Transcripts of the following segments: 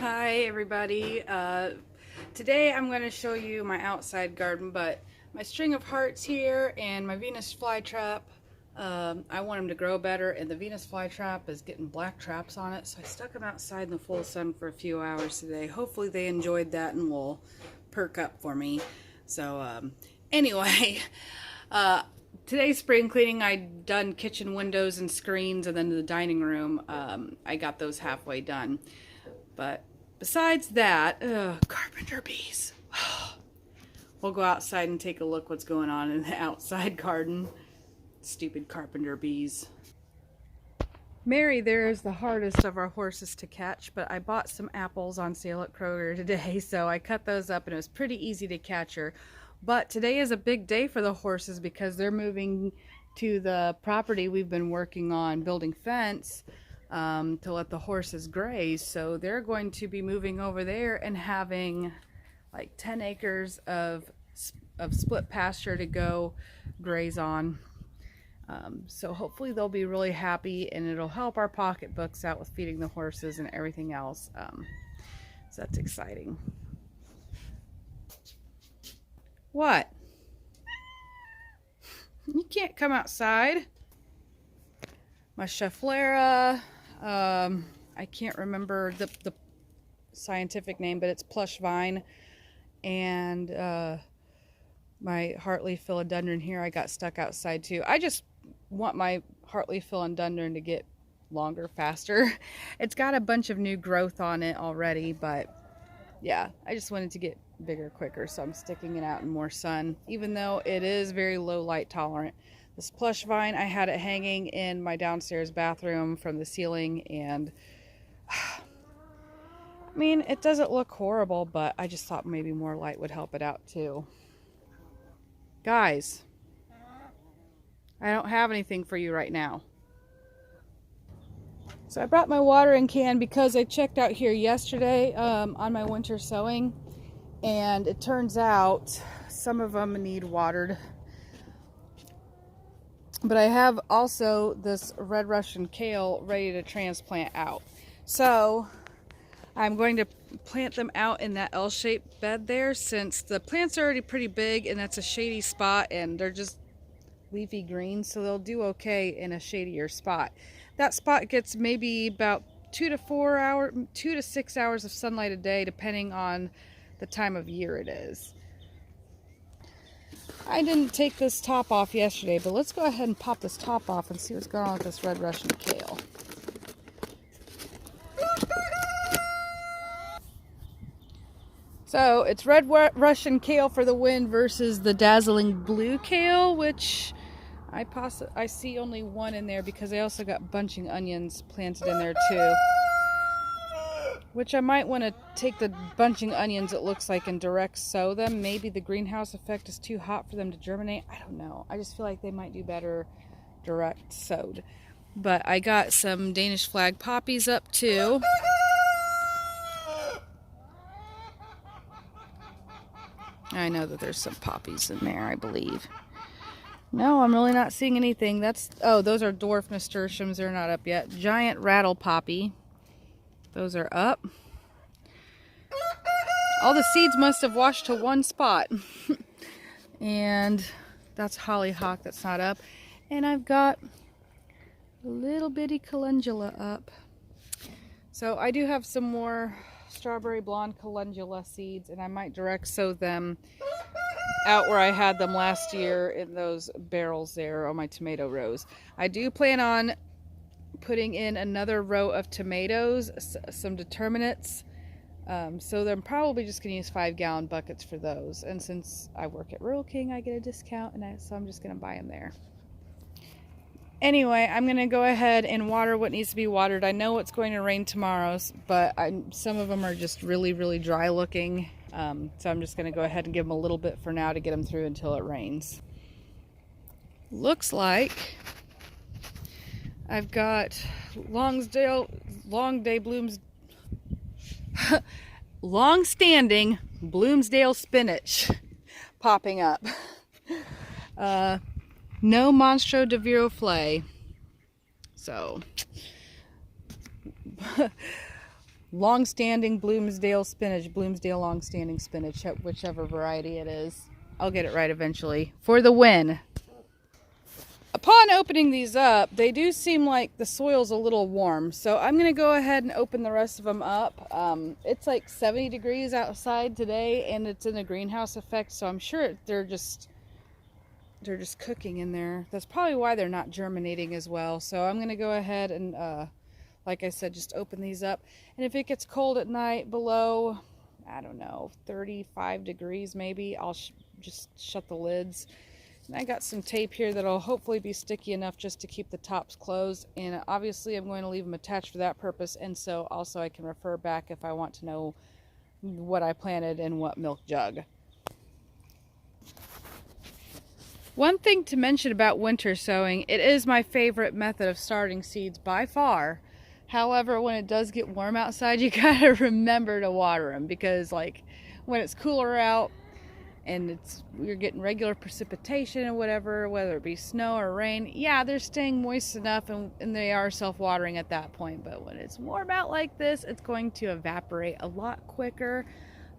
Hi everybody. Today I'm going to show you my outside garden, but my string of hearts here and my Venus flytrap, I want them to grow better, and the Venus flytrap is getting black traps on it, so I stuck them outside in the full sun for a few hours today. Hopefully they enjoyed that and will perk up for me. So anyway, today's spring cleaning, I done kitchen windows and screens, and then the dining room, I got those halfway done. But besides that, carpenter bees. We'll go outside and take a look what's going on in the outside garden. Stupid carpenter bees. Mary there is the hardest of our horses to catch, but I bought some apples on sale at Kroger today, so I cut those up and it was pretty easy to catch her. But today is a big day for the horses because they're moving to the property we've been working on building fence to let the horses graze. So they're going to be moving over there and having like 10 acres of split pasture to go graze on. So hopefully they'll be really happy, and it'll help our pocketbooks out with feeding the horses and everything else. So that's exciting. What? You can't come outside. My Schefflera, I can't remember the scientific name, but it's Plushvine, and my Leaf Philodendron here, I got stuck outside too. I just want my Leaf Philodendron to get longer faster. It's got a bunch of new growth on it already, but yeah, I just wanted to get bigger quicker, so I'm sticking it out in more sun, even though it is very low light tolerant. This Plushvine, I had it hanging in my downstairs bathroom from the ceiling, and I mean, it doesn't look horrible, but I just thought maybe more light would help it out too. Guys, I don't have anything for you right now. So I brought my watering can because I checked out here yesterday on my winter sowing, and it turns out some of them need watered. But I have also this Red Russian Kale ready to transplant out. So I'm going to plant them out in that L-shaped bed there, since the plants are already pretty big and that's a shady spot, and they're just leafy green, so they'll do okay in a shadier spot. That spot gets maybe about 2 to 6 hours of sunlight a day, depending on the time of year it is. I didn't take this top off yesterday, but let's go ahead and pop this top off and see what's going on with this Red Russian Kale. So it's Red Russian Kale for the win versus the dazzling blue kale, which I see only one in there because I also got bunching onions planted in there too. Which I might want to take the bunching onions, it looks like, and direct sow them. Maybe the greenhouse effect is too hot for them to germinate. I don't know. I just feel like they might do better direct sowed. But I got some Danish flag poppies up too. I know that there's some poppies in there, I believe. No, I'm really not seeing anything. Oh, those are dwarf nasturtiums. They're not up yet. Giant rattle poppy. Those are up. All the seeds must have washed to one spot. And that's hollyhock that's not up. And I've got a little bitty calendula up. So I do have some more strawberry blonde calendula seeds, and I might direct sow them out where I had them last year in those barrels there on my tomato rows. I do plan on putting in another row of tomatoes, some determinates, so I'm probably just going to use 5-gallon buckets for those, and since I work at Rural King, I get a discount, and so I'm just going to buy them there. Anyway, I'm going to go ahead and water what needs to be watered. I know it's going to rain tomorrow, but some of them are just really, really dry looking, so I'm just going to go ahead and give them a little bit for now to get them through until it rains. Looks like I've got long-standing Bloomsdale spinach popping up. No Monstro de Viroflay. So long-standing Bloomsdale spinach, Bloomsdale long-standing spinach, whichever variety it is. I'll get it right eventually. For the win. Upon opening these up, they do seem like the soil's a little warm, so I'm going to go ahead and open the rest of them up. It's like 70 degrees outside today, and it's in a greenhouse effect, so I'm sure they're just cooking in there. That's probably why they're not germinating as well. So I'm going to go ahead and, like I said, just open these up. And if it gets cold at night below, I don't know, 35 degrees maybe, I'll just shut the lids. And I got some tape here that'll hopefully be sticky enough just to keep the tops closed. And obviously I'm going to leave them attached for that purpose. And so also I can refer back if I want to know what I planted in what milk jug. One thing to mention about winter sowing, it is my favorite method of starting seeds by far. However, when it does get warm outside, you gotta remember to water them, because like when it's cooler out and you're getting regular precipitation or whatever, whether it be snow or rain, yeah, they're staying moist enough and they are self-watering at that point. But when it's warm out like this, it's going to evaporate a lot quicker.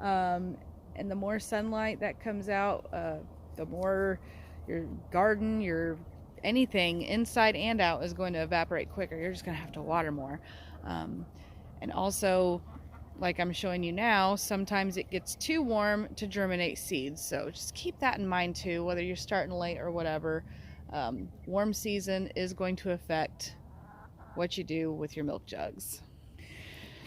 And the more sunlight that comes out, the more your garden, your anything inside and out is going to evaporate quicker. You're just going to have to water more. And also, like I'm showing you now, sometimes it gets too warm to germinate seeds. So just keep that in mind too, whether you're starting late or whatever. Warm season is going to affect what you do with your milk jugs.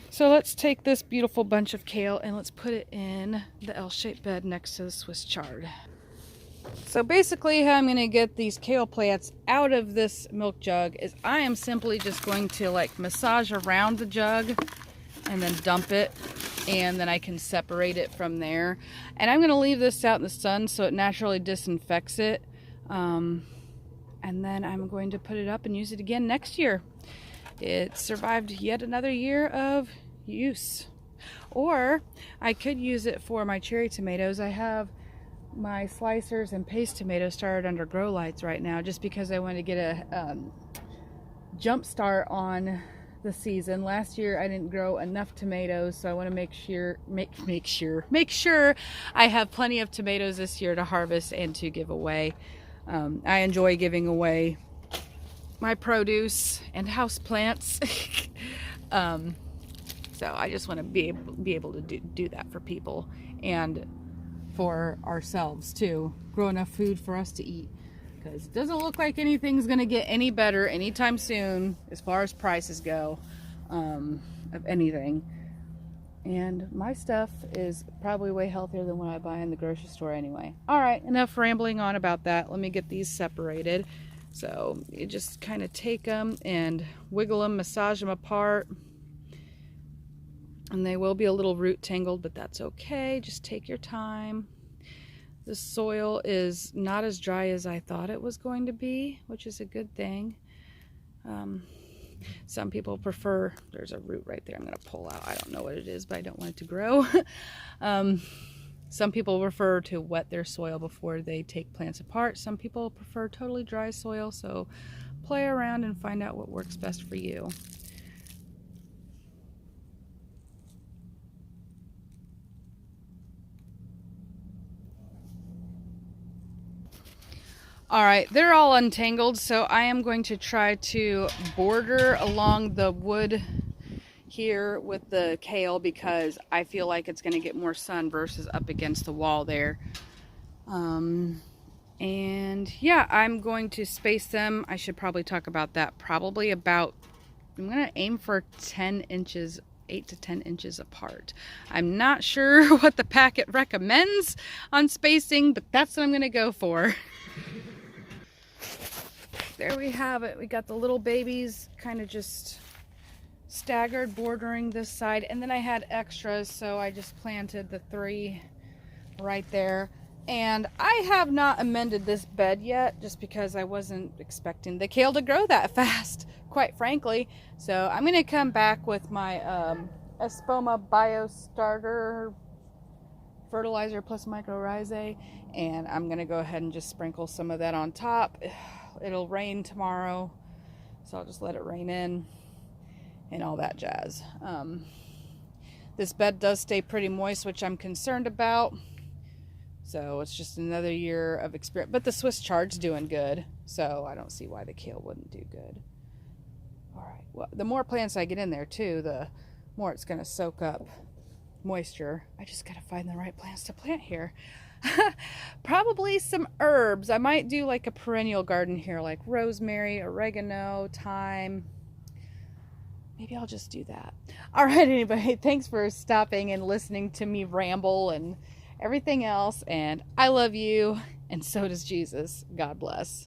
So let's take this beautiful bunch of kale and let's put it in the L-shaped bed next to the Swiss chard. So basically how I'm going to get these kale plants out of this milk jug is I am simply just going to like massage around the jug and then dump it, and then I can separate it from there. And I'm going to leave this out in the sun so it naturally disinfects it. And then I'm going to put it up and use it again next year. It survived yet another year of use. Or I could use it for my cherry tomatoes. I have my slicers and paste tomatoes started under grow lights right now, just because I want to get a jump start on the season. Last year I didn't grow enough tomatoes, so I want to make sure I have plenty of tomatoes this year to harvest and to give away. I enjoy giving away my produce and house plants. So I just want to be able to do that for people and for ourselves too. Grow enough food for us to eat, because it doesn't look like anything's going to get any better anytime soon as far as prices go of anything. And my stuff is probably way healthier than what I buy in the grocery store anyway. All right, enough rambling on about that. Let me get these separated. So you just kind of take them and wiggle them, massage them apart. And they will be a little root tangled, but that's okay. Just take your time. The soil is not as dry as I thought it was going to be, which is a good thing. Some people prefer, there's a root right there I'm going to pull out. I don't know what it is, but I don't want it to grow. Some people prefer to wet their soil before they take plants apart. Some people prefer totally dry soil, so play around and find out what works best for you. Alright, they're all untangled, so I am going to try to border along the wood here with the kale, because I feel like it's going to get more sun versus up against the wall there. And yeah, I'm going to space them. I should probably talk about that. Probably about, I'm going to aim for 10 inches, 8 to 10 inches apart. I'm not sure what the packet recommends on spacing, but that's what I'm going to go for. There we have it. We got the little babies kind of just staggered bordering this side, and then I had extras, so I just planted the 3 right there. And I have not amended this bed yet, just because I wasn't expecting the kale to grow that fast, quite frankly. So I'm going to come back with my Espoma Bio Starter fertilizer plus mycorrhizae, and I'm going to go ahead and just sprinkle some of that on top. It'll rain tomorrow, so I'll just let it rain in and all that jazz. This bed does stay pretty moist, which I'm concerned about. So it's just another year of experience. But the Swiss chard's doing good, so I don't see why the kale wouldn't do good. All right. Well, the more plants I get in there too, the more it's going to soak up moisture. I just got to find the right plants to plant here. Probably some herbs. I might do like a perennial garden here, like rosemary, oregano, thyme. Maybe I'll just do that. All right, anybody, thanks for stopping and listening to me ramble and everything else. And I love you, and so does Jesus. God bless.